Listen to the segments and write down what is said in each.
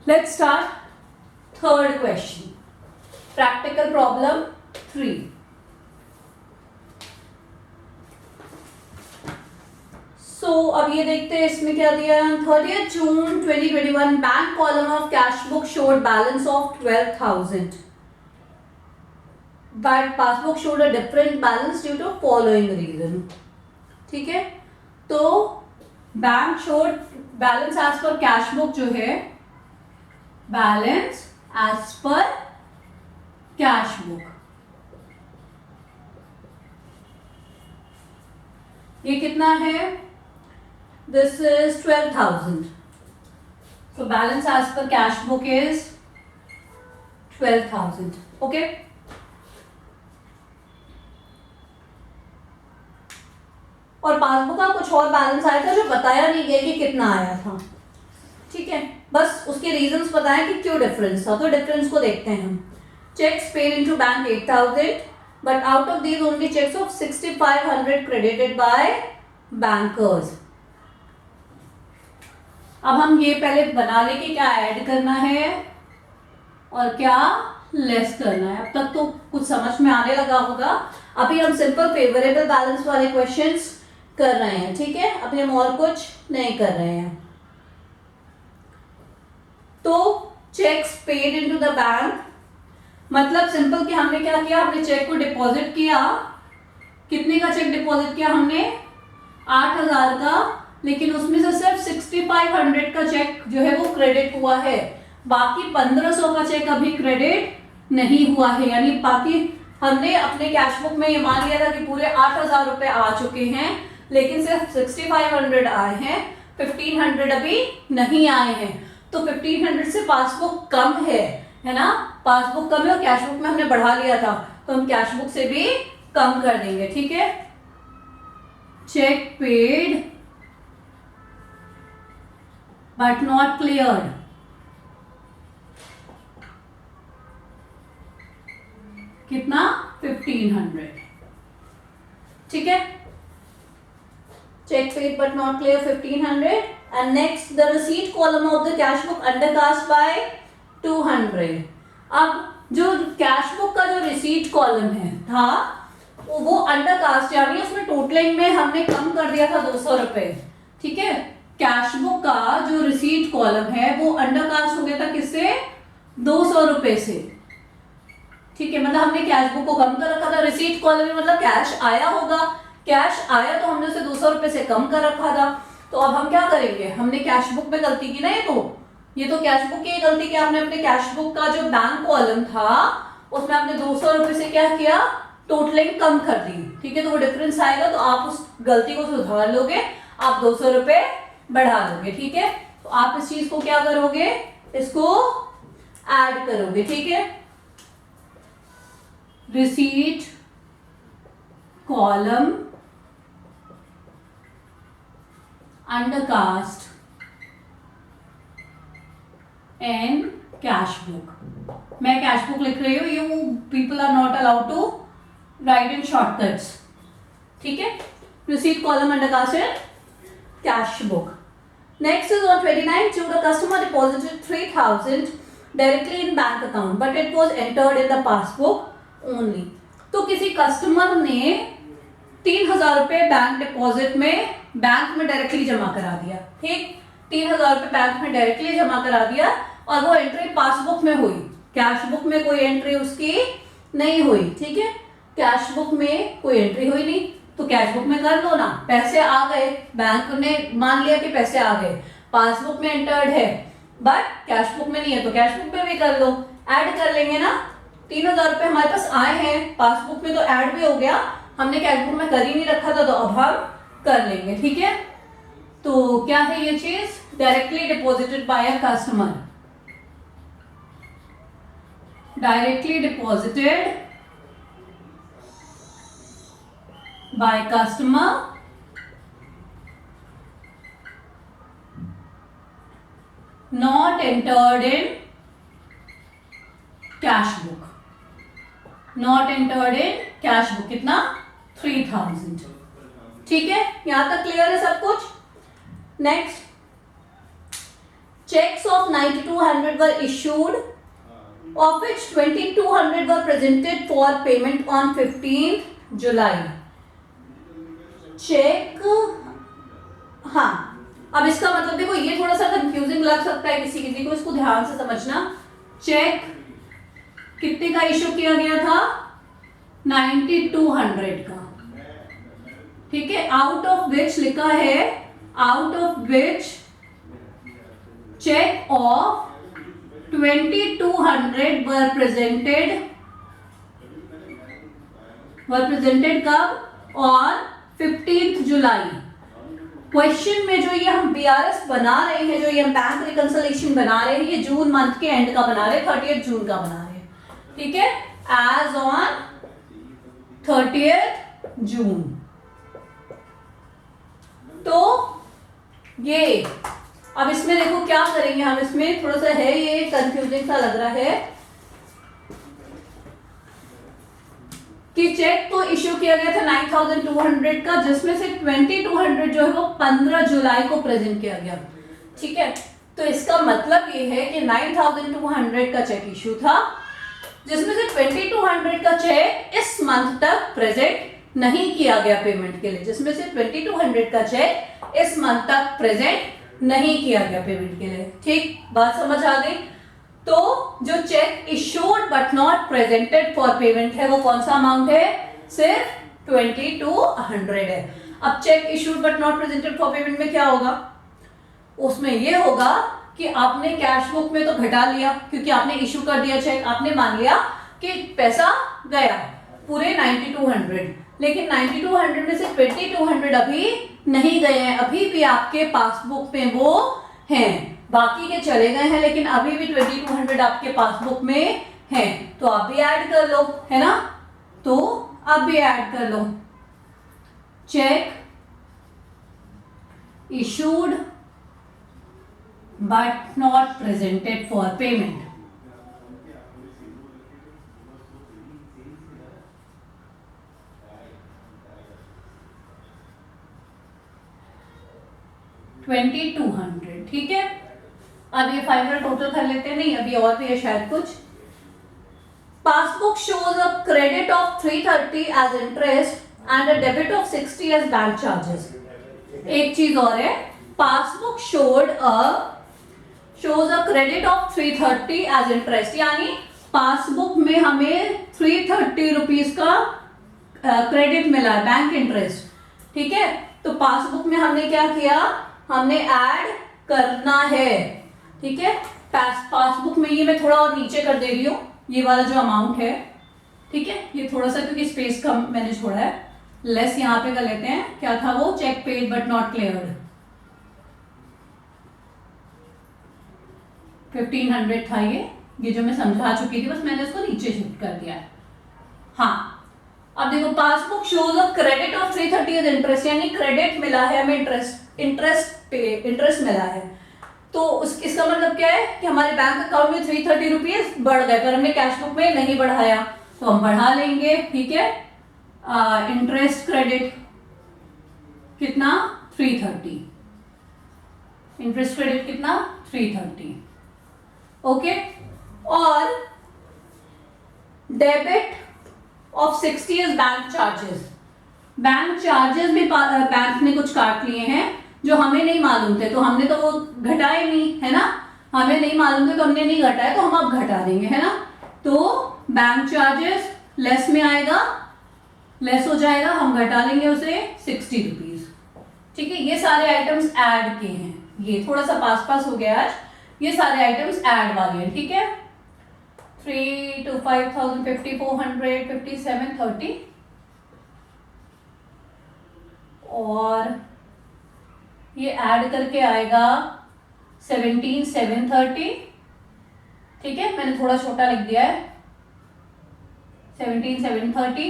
Let's start third question. Practical problem 3. So अब ये देखते हैं इसमें क्या दिया है. 30th June 2021 bank column of cash book showed balance of 12,000. But passbook showed a different balance due to following reason. ठीक है, तो bank showed balance as per cash book जो है, balance as per cash book, ये कितना है? This is 12,000. So balance as per cash book is 12,000. Okay, और passbook का कुछ और बैलेंस आया था जो बताया नहीं गया कि कितना आया था. ठीक है, बस उसके रीजंस बताएं कि क्यों डिफरेंस था. तो डिफरेंस को देखते हैं हम. Cheques paid into bank 8,000, but out of these only cheques of 6,500 credited by bankers. अब हम ये पहले बना ले कि क्या ऐड करना है और क्या लेस करना है. अब तक तो कुछ समझ में आने लगा होगा. अभी हम सिंपल फेवरेबल बैलेंस वाले क्वेश्चंस कर रहे हैं. ठीक है, अभी हम और कुछ नहीं कर रहे हैं. तो checks paid into the bank मतलब सिंपल कि हमने क्या किया, हमने चेक को डिपॉजिट किया. कितने का चेक डिपॉजिट किया हमने? 8,000 का. लेकिन उसमें से सिर्फ 6,500 का चेक जो है वो क्रेडिट हुआ है. बाकी 1,500 का चेक अभी क्रेडिट नहीं हुआ है. यानी बाकी हमने अपने कैश बुक में ये मान लिया था कि पूरे 8,000 रुपए आ चुके हैं, लेकिन सिर्फ 6,500 आए हैं, 1,500 अभी नहीं आए हैं. तो 1,500 से पासबुक कम है ना. पासबुक कम है और कैश बुक में हमने बढ़ा लिया था, तो हम कैश बुक से भी कम कर देंगे. ठीक है, cheque paid but not cleared. कितना? 1,500. ठीक है, check paid but not clear 1,500. And next the receipt column of the cash book undercast by 200. अब जो कैश बुक का जो रिसीट कॉलम है था वो अंडरकास्ट, यानी उसमें टोटलिंग में हमने कम कर दिया था 200 रुपए. ठीक है, कैश बुक का जो रिसीट कॉलम है वो अंडरकास्ट हो गया था किससे? 200 रुपए से. ठीक है, मतलब हमने कैश बुक को कम कर रखा था. रिसीट कॉलम में मतलब कैश आया होगा, कैश आया तो हमने उसे 200 रुपए से कम कर रखा था. तो अब हम क्या करेंगे, हमने कैश बुक में गलती की ना. ये तो कैश बुक की गलती की. आपने अपने कैश बुक का जो बैंक कॉलम था उसमें आपने 200 रुपए से क्या किया? टोटलिंग कम कर दी. ठीक है, तो वो डिफरेंस आएगा, तो आप उस गलती को सुधार लोगे, आप 200 रुपए बढ़ा लोगे. ठीक है, तो आप इस चीज को क्या करोगे, इसको ऐड करोगे. ठीक है, receipt column undercast and cash book. मैं कैश बुक लिख रही हूँ. You people are not allowed to write in shortcuts. ठीक है, receipt column undercast and cash book. Next is on 29 June the customer deposited 3,000 directly in bank account but it was entered in the passbook only. तो किसी customer ने 3,000 रुपए bank deposit में bank में directly जमा करा दिया. ठीक, 3,000 रुपए बैंक में डायरेक्टली जमा करा दिया और वो एंट्री पासबुक में हुई. कैश बुक में कोई एंट्री उसकी नहीं हुई. ठीक है, कैश बुक में कोई एंट्री हुई नहीं, तो कैश बुक में कर लो ना. पैसे आ गए, बैंक ने मान लिया कि पैसे आ गए, पासबुक में एंटर्ड है, बट कैश बुक में नहीं है, तो कैश बुक में भी कर लो. ऐड कर लेंगे ना. 3,000 रुपए हमारे पास आए हैं, पासबुक में तो ऐड भी हो गया, हमने कैश बुक में कर ही नहीं रखा था, तो अब हम कर लेंगे. ठीक है, तो क्या है ये चीज? Directly deposited bye a customer. Directly deposited by customer not entered in cash book. Not entered in cash book. कितना? 3,000. ठीक है, यहां तक क्लियर है सब कुछ. Next checks of 9200 were issued, of which 2200 were presented for payment on 15th July. Cheque, हाँ, अब इसका मतलब देखो ये थोड़ा सा कंफ्यूजिंग लग सकता है किसी किसी को, इसको ध्यान से समझना। चेक कितने का इशू किया गया था? 9200 का, ठीक है। आउट ऑफ विच लिखा है, out of which cheque of 2200 were presented कब? ऑन 15th जुलाई। क्वेश्चन में जो ये हम बीआरएस बना रहे हैं, जो ये हम बैंक रिकंसिलिएशन बना रहे हैं, ये जून मंथ के एंड का बना रहे हैं, 30th जून का बना रहे हैं, ठीक है। एज ऑन 30th जून। तो ये अब इसमें देखो क्या करेंगे हम, इसमें थोड़ा सा है ये कंफ्यूजिंग सा लग रहा है कि चेक तो इश्यू किया गया था 9200 का, जिसमें से 2200 जो है वो 15 जुलाई को प्रेजेंट किया गया, ठीक है। तो इसका मतलब ये है कि 9200 का चेक इश्यू था, जिसमें से 2200 का चेक इस मंथ तक प्रेजेंट नहीं किया गया पेमेंट के लिए, जिसमें से 2200 का चेक इस मंथ तक प्रेजेंट नहीं किया गया पेमेंट के लिए, ठीक। बात समझ आ गई? तो जो check issued but not presented for payment है वो कौन सा अमाउंट है? सिर्फ 2200 है। अब check issued but not presented for payment में क्या होगा? उसमें ये होगा कि आपने कैश बुक में तो घटा लिया, क्योंकि आपने इशू कर दिया चेक, आपने मान लिया कि पैसा गया पूरे 9200, लेकिन 9200 में से 2200 अभी नहीं गए हैं, अभी भी आपके पासबुक में वो हैं, बाकी के चले गए हैं, लेकिन अभी भी 2200 आपके पासबुक में हैं, तो आप भी ऐड कर लो, है ना। तो आप भी ऐड कर लो, cheque issued but not presented for payment. $2200, ठीक है। अब ये फाइनल टोटल कर लेते हैं, नहीं अभी और भी है शायद कुछ। Passbook shows a credit of 330 as interest and a debit of 60 as bank charges. एक चीज और है, passbook shows a credit of 330 as interest, यानी पासबुक में हमें 330 रुपीज का क्रेडिट मिला है, बैंक इंटरेस्ट, ठीक है। तो पासबुक में हमने क्या किया, हमने ऐड करना है, ठीक है। पासबुक में ये मैं थोड़ा और नीचे कर दे रही हूँ, ये वाला जो अमाउंट है, ठीक है, ये थोड़ा सा क्योंकि स्पेस कम मैंने छोड़ा है, लेस यहाँ पे कर लेते हैं। क्या था वो? Cheque paid but not cleared, 1500 था ये जो मैं समझा चुकी थी, बस मैंने उसको नीचे शिफ्ट कर दिया है। हाँ, अब देखो passbook shows a credit of 330 as interest, यानी क्रेडिट मिला है हमें, इंटरेस्ट मिला है। तो इसका मतलब क्या है कि हमारे बैंक अकाउंट में 330 रुपीज बढ़ गए, पर हमने कैश बुक में नहीं बढ़ाया, तो हम बढ़ा लेंगे, ठीक है। इंटरेस्ट क्रेडिट कितना? 330, इंटरेस्ट क्रेडिट कितना? 330, ओके। और debit of 60 is bank charges. Bank charges भी बैंक ने कुछ काट लिए हैं जो हमें नहीं मालूम थे, तो हमने तो वो घटाए नहीं, है ना। हमें नहीं मालूम थे तो हमने नहीं घटाया, तो हम अब घटा देंगे, है ना। तो बैंक चार्जेस लेस में आएगा, लेस हो जाएगा, हम घटा लेंगे उसे 60 रुपीज, ठीक है। ये सारे आइटम्स ऐड के हैं, ये थोड़ा सा पास हो गया आज, ये सारे आइटम्स ऐड वाले हैं, ठीक है। 3 to 5000, 5400, 5730 और ये ऐड करके आएगा 17730, ठीक है। मैंने थोड़ा छोटा लिख दिया है, 17730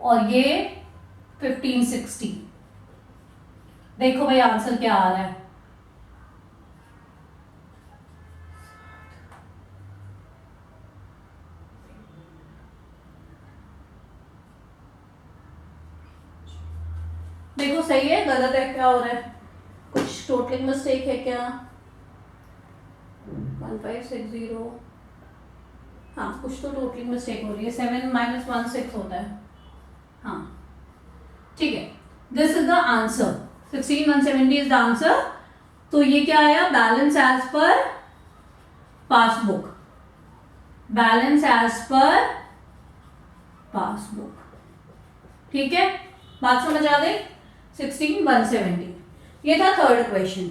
और ये 1560। देखो भाई आंसर क्या आ रहा है। देखो सही है, गलत है, क्या हो रहा है, कुछ टोटलिंग मिस्टेक है क्या? 1560, हाँ कुछ तो टोटलिंग मिस्टेक हो रही है. 7 - 1 6 होता है. हाँ ठीक है. This is the answer. 16,170 is the answer. तो ये क्या आया? Balance as per passbook. Balance as per passbook. ठीक है, बात समझ आ गई? 16,170. ये था थर्ड क्वेश्चन.